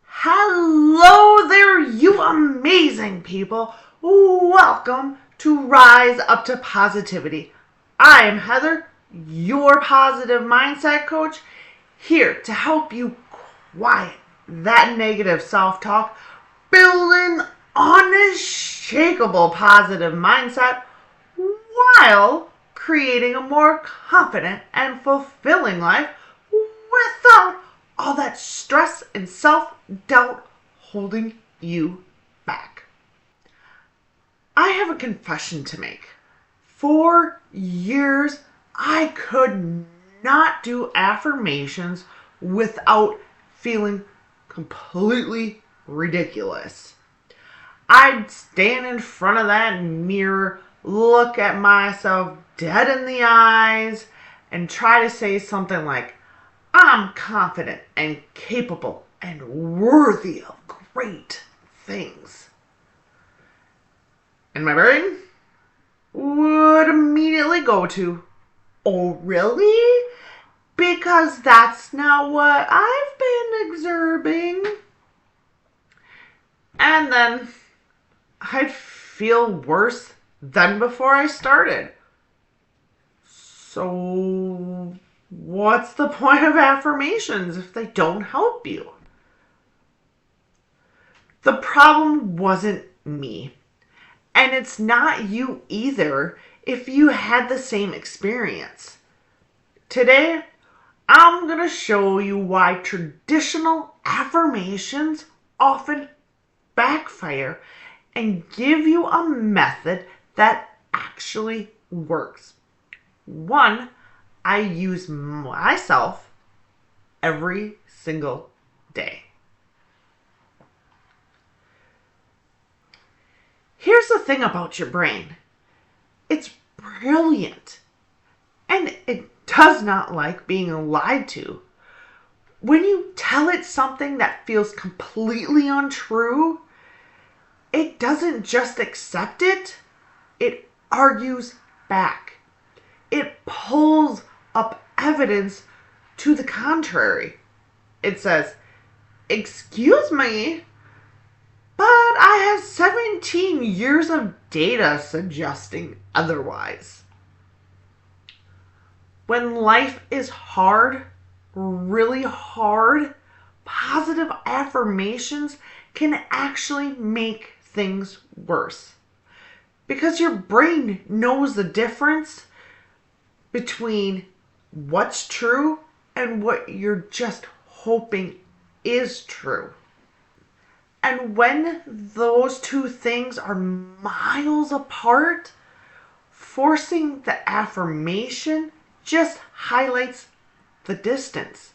Hello there, you amazing people. Welcome to Rise Up to Positivity. I am Heather, your positive mindset coach, here to help you quiet that negative self-talk, build an unshakable positive mindset while creating a more confident and fulfilling life without all that stress and self-doubt holding you back. I have a confession to make. For years, I could not do affirmations without feeling completely ridiculous. I'd stand in front of that mirror, look at myself dead in the eyes, and try to say something like, I'm confident and capable and worthy of great things. And my brain would immediately go to, oh really? Because that's not what I've been observing. And then I'd feel worse than before I started. So what's the point of affirmations if they don't help you? The problem wasn't me. And it's not you either if you had the same experience. Today, I'm going to show you why traditional affirmations often backfire and give you a method that actually works. One I use myself every single day. Here's the thing about your brain. It's brilliant. And it does not like being lied to. When you tell it something that feels completely untrue, it doesn't just accept it, it argues back. It pulls up evidence to the contrary. It says, excuse me, but I have 17 years of data suggesting otherwise. When life is hard, really hard, positive affirmations can actually make things worse. Because your brain knows the difference between what's true and what you're just hoping is true. And when those two things are miles apart, forcing the affirmation just highlights the distance.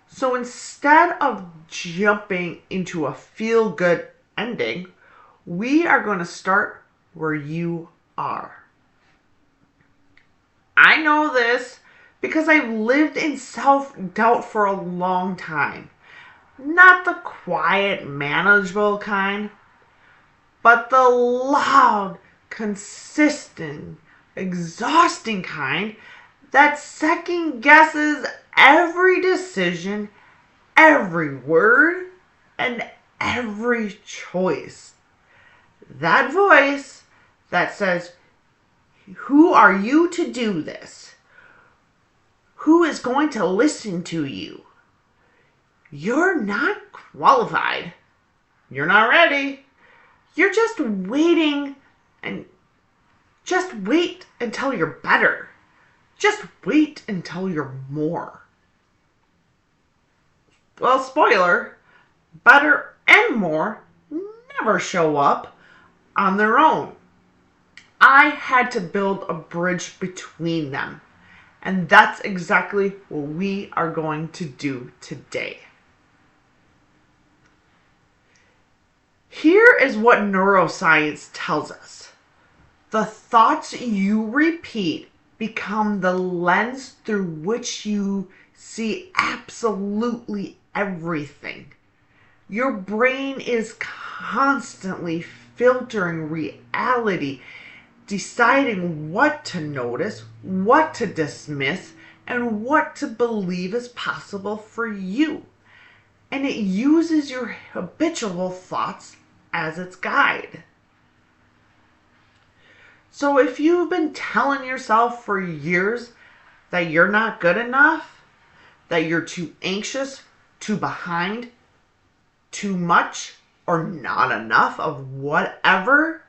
So instead of jumping into a feel-good ending, we are going to start where you are. I know this because I've lived in self-doubt for a long time. Not the quiet, manageable kind, but the loud, consistent, exhausting kind that second guesses every decision, every word, and every choice. That voice that says, who are you to do this? Who is going to listen to you? You're not qualified. You're not ready. You're just waiting, and just wait until you're better. Just wait until you're more. Well, spoiler, better and more never show up on their own. I had to build a bridge between them. And that's exactly what we are going to do today. Here is what neuroscience tells us. The thoughts you repeat become the lens through which you see absolutely everything. Your brain is constantly filtering reality deciding what to notice, what to dismiss, and what to believe is possible for you. And it uses your habitual thoughts as its guide. So if you've been telling yourself for years that you're not good enough, that you're too anxious, too behind, too much, or not enough of whatever,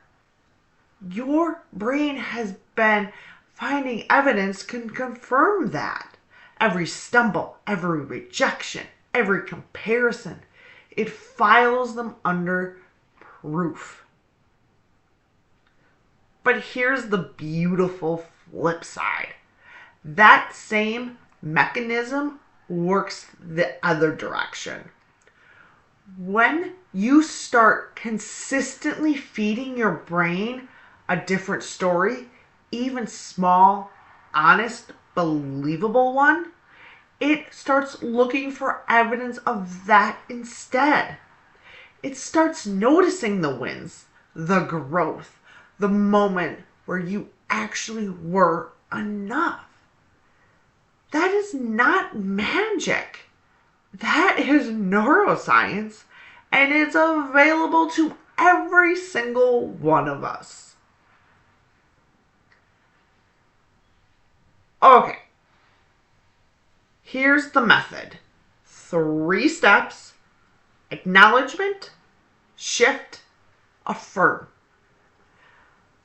your brain has been finding evidence can confirm that. Every stumble, every rejection, every comparison, it files them under proof. But here's the beautiful flip side. That same mechanism works the other direction. When you start consistently feeding your brain a different story, even small, honest, believable one, it starts looking for evidence of that instead. It starts noticing the wins, the growth, the moment where you actually were enough. That is not magic. That is neuroscience, and it's available to every single one of us. Okay, here's the method. 3 steps: acknowledgement, shift, affirm.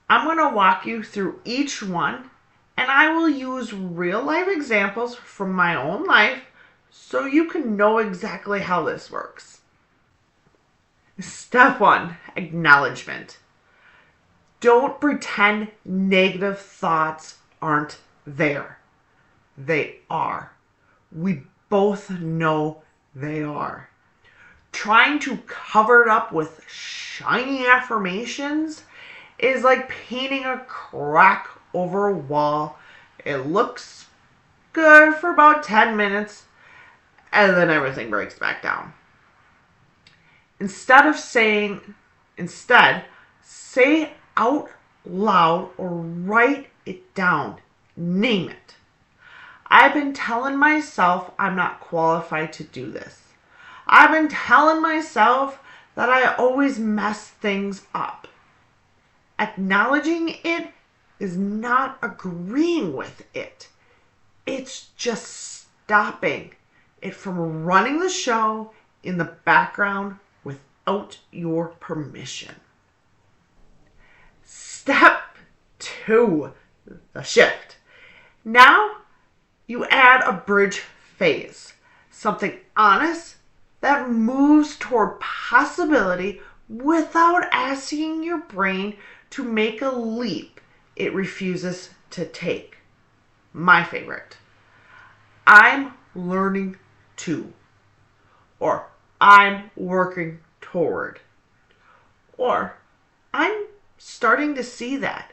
I'm going to walk you through each one, and I will use real life examples from my own life so you can know exactly how this works. Step 1, acknowledgement. Don't pretend negative thoughts aren't there. They are. We both know they are. Trying to cover it up with shiny affirmations is like painting a crack over a wall. It looks good for about 10 minutes, and then everything breaks back down. Instead, say out loud or write it down. Name it. I've been telling myself I'm not qualified to do this. I've been telling myself that I always mess things up. Acknowledging it is not agreeing with it. It's just stopping it from running the show in the background without your permission. Step 2, the shift. Now you add a bridge phase, something honest that moves toward possibility without asking your brain to make a leap it refuses to take. My favorite. I'm learning to. Or I'm working toward. Or I'm starting to see that.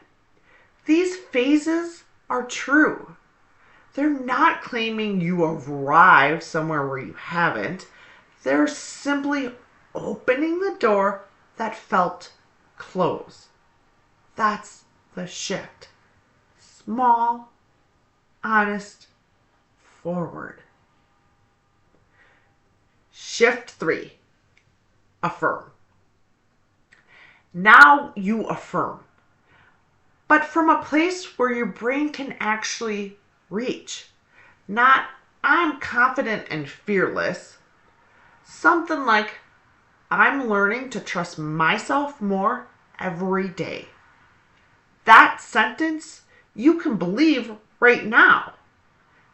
These phases are true. They're not claiming you arrived somewhere where you haven't. They're simply opening the door that felt closed. That's the shift. Small, honest, forward. Shift 3, affirm. Now you affirm, but from a place where your brain can actually reach. Not, I'm confident and fearless. Something like, I'm learning to trust myself more every day. That sentence you can believe right now.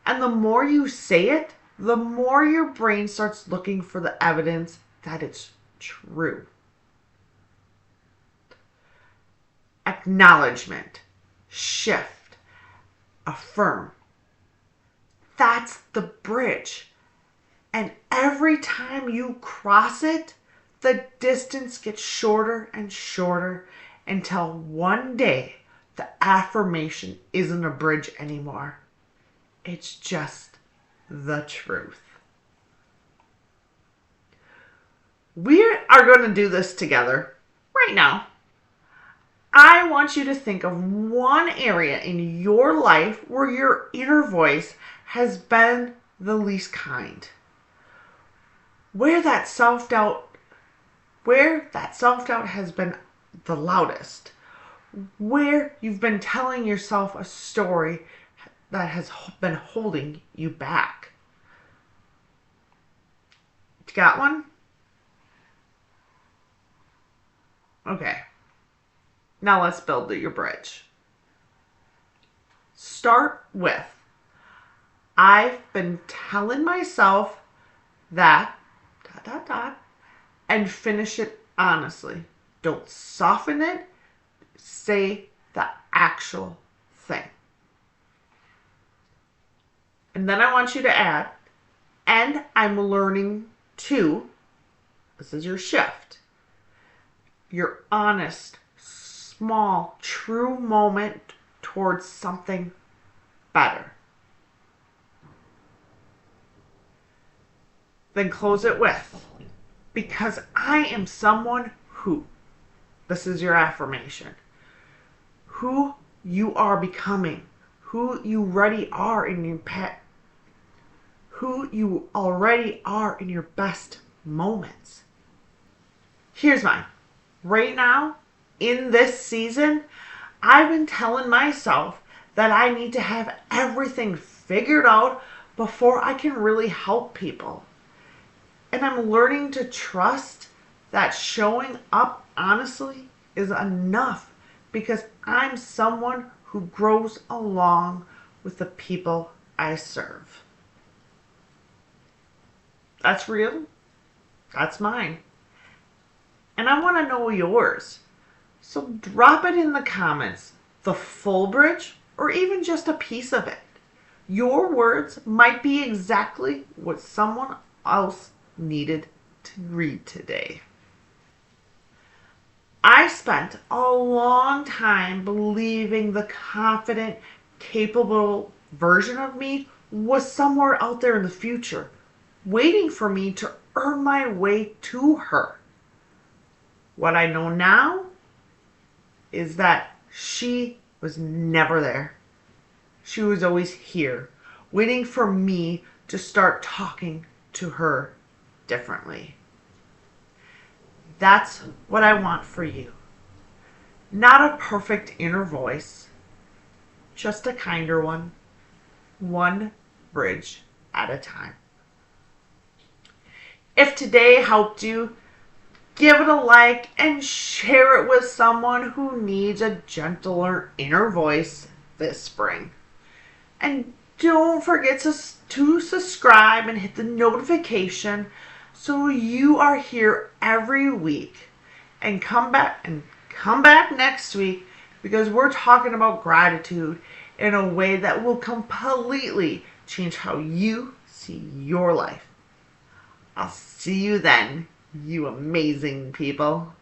And the more you say it, the more your brain starts looking for the evidence that it's true. Acknowledgement, shift, affirm. That's the bridge. And every time you cross it, the distance gets shorter and shorter until one day the affirmation isn't a bridge anymore. It's just the truth. We are going to do this together right now. I want you to think of one area in your life where your inner voice has been the least kind. Where that self-doubt has been the loudest. Where you've been telling yourself a story that has been holding you back. You got one? Okay. Now let's build your bridge. Start with, I've been telling myself that, and finish it honestly. Don't soften it. Say the actual thing. And then I want you to add, and I'm learning to, this is your shift, your honest, small, true moment towards something better. Then close it with, because I am someone who, this is your affirmation, who you are becoming, who you already are in your pet, who you already are in your best moments. Here's mine. Right now, in this season, I've been telling myself that I need to have everything figured out before I can really help people. And I'm learning to trust that showing up honestly is enough, because I'm someone who grows along with the people I serve. That's real. That's mine. And I want to know yours. So drop it in the comments, the full bridge, or even just a piece of it. Your words might be exactly what someone else needed to read today. I spent a long time believing the confident, capable version of me was somewhere out there in the future, waiting for me to earn my way to her. What I know now is that she was never there. She was always here, waiting for me to start talking to her differently. That's what I want for you. Not a perfect inner voice, just a kinder one, one bridge at a time. If today helped you, give it a like and share it with someone who needs a gentler inner voice this spring. And don't forget to subscribe and hit the notification so you are here every week. And come back next week, because we're talking about gratitude in a way that will completely change how you see your life. I'll see you then, you amazing people.